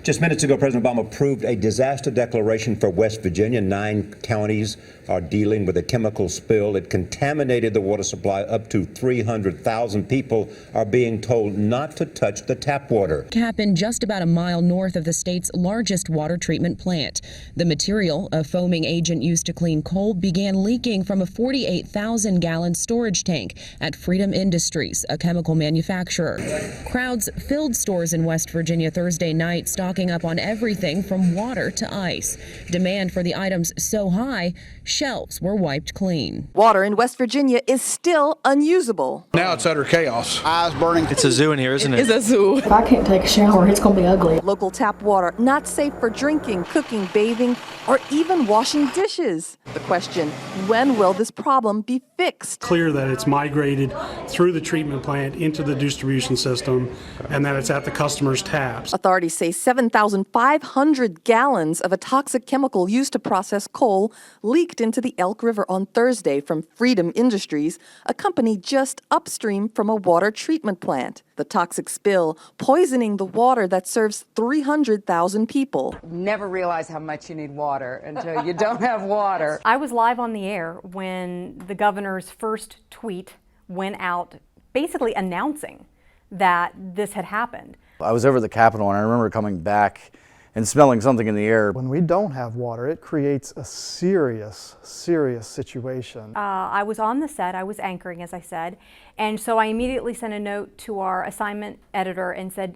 Just minutes ago, President Obama approved a disaster declaration for West Virginia. 9 counties are dealing with a chemical spill. It contaminated the water supply. Up to 300,000 people are being told not to touch the tap water. Happened just about a mile north of the state's largest water treatment plant. The material, a foaming agent used to clean coal, began leaking from a 48,000-gallon storage tank at Freedom Industries, a chemical manufacturer. Crowds filled stores in West Virginia Thursday night, stocking up on everything from water to ice. Demand for the items so high, shelves were wiped clean. Water in West Virginia is still unusable. Now it's utter chaos. Eyes burning. It's a zoo in here, isn't it? It's a zoo. If I can't take a shower, it's going to be ugly. Local tap water not safe for drinking, cooking, bathing, or even washing dishes. The question, when will this problem be fixed? Clear that it's migrated through the treatment plant into the distribution system and that it's at the customer's taps. Authorities say 7,500 gallons of a toxic chemical used to process coal leaked into the Elk River on Thursday from Freedom Industries, a company just upstream from a water treatment plant. The toxic spill poisoning the water that serves 300,000 people. Never realize how much you need water until you don't have water. I was live on the air when the governor's first tweet went out basically announcing that this had happened. I was over at the Capitol and I remember coming back and smelling something in the air. When we don't have water, it creates a serious situation. I was on the set, I was anchoring, as I said, and so I immediately sent a note to our assignment editor and said,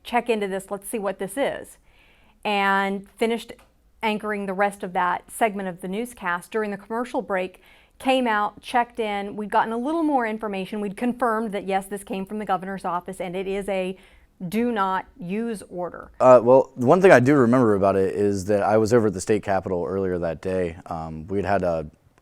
check into this, let's see what this is. And finished anchoring the rest of that segment of the newscast. During the commercial break, came out, checked in, we'd gotten a little more information. We'd confirmed that yes, this came from the governor's office and it is a do not use order. Well, one thing I do remember about it is that I was over at the state capitol earlier that day. We'd had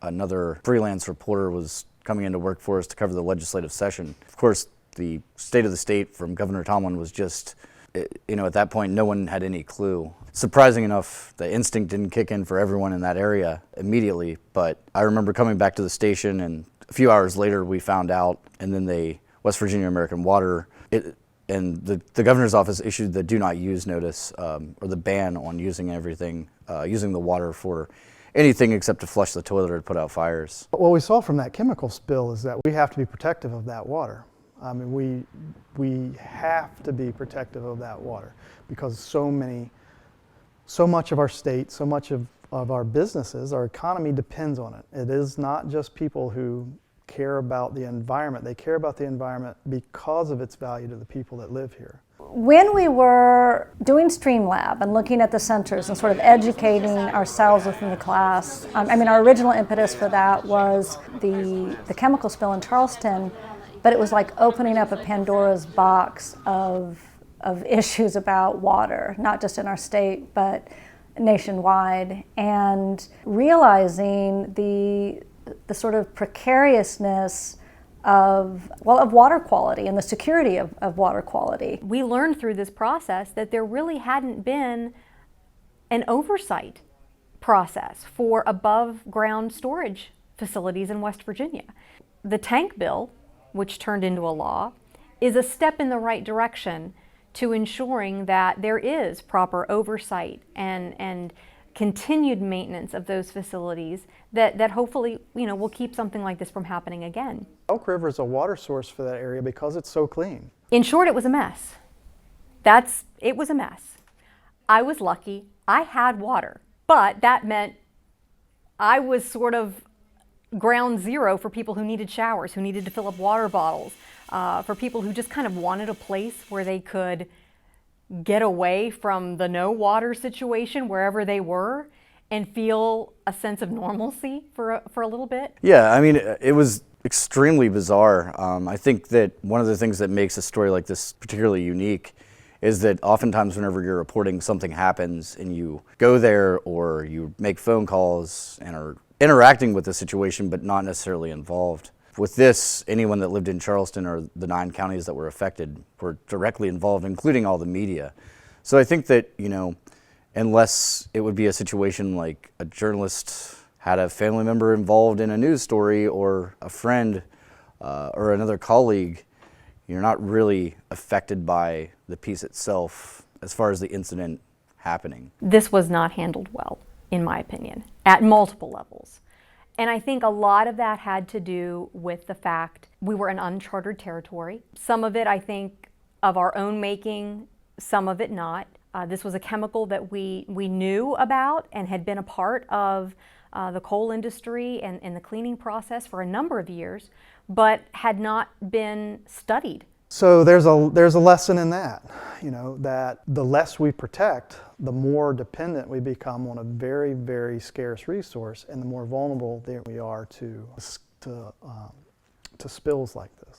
another freelance reporter was coming into work for us to cover the legislative session. Of course, the state of the state from Governor Tomlin was just, at that point, no one had any clue. Surprising enough, the instinct didn't kick in for everyone in that area immediately, but I remember coming back to the station and a few hours later we found out, and then the West Virginia American Water, and the governor's office issued the do not use notice, or the ban on using using the water for anything except to flush the toilet or to put out fires. What we saw from that chemical spill is that we have to be protective of that water. I mean, we have to be protective of that water because so much of our state, so much of our businesses, our economy depends on it. It is not just people who care about the environment. They care about the environment because of its value to the people that live here. When we were doing Streamlab and looking at the centers and sort of educating ourselves within the class, our original impetus for that was the chemical spill in Charleston, but it was like opening up a Pandora's box of issues about water, not just in our state, but nationwide, and realizing the sort of precariousness of water quality and the security of water quality. We learned through this process that there really hadn't been an oversight process for above ground storage facilities in West Virginia. The tank bill, which turned into a law, is a step in the right direction to ensuring that there is proper oversight and continued maintenance of those facilities that hopefully will keep something like this from happening again. Elk River is a water source for that area because it's so clean. In short, it was a mess. It was a mess. I was lucky. I had water, but that meant I was sort of ground zero for people who needed showers, who needed to fill up water bottles, for people who just kind of wanted a place where they could get away from the no water situation wherever they were and feel a sense of normalcy for a little bit. Yeah, it was extremely bizarre. I think that one of the things that makes a story like this particularly unique is that oftentimes whenever you're reporting something happens and you go there or you make phone calls and are interacting with the situation but not necessarily involved. With this, anyone that lived in Charleston or the 9 counties that were affected were directly involved, including all the media. So I think that, unless it would be a situation like a journalist had a family member involved in a news story or a friend or another colleague, you're not really affected by the piece itself as far as the incident happening? This was not handled well, in my opinion, at multiple levels. And I think a lot of that had to do with the fact we were in uncharted territory. Some of it, I think, of our own making, some of it not. This was a chemical that we knew about and had been a part of the coal industry and the cleaning process for a number of years, but had not been studied. So there's a lesson in that, that the less we protect, the more dependent we become on a very, very scarce resource, and the more vulnerable we are to spills like this.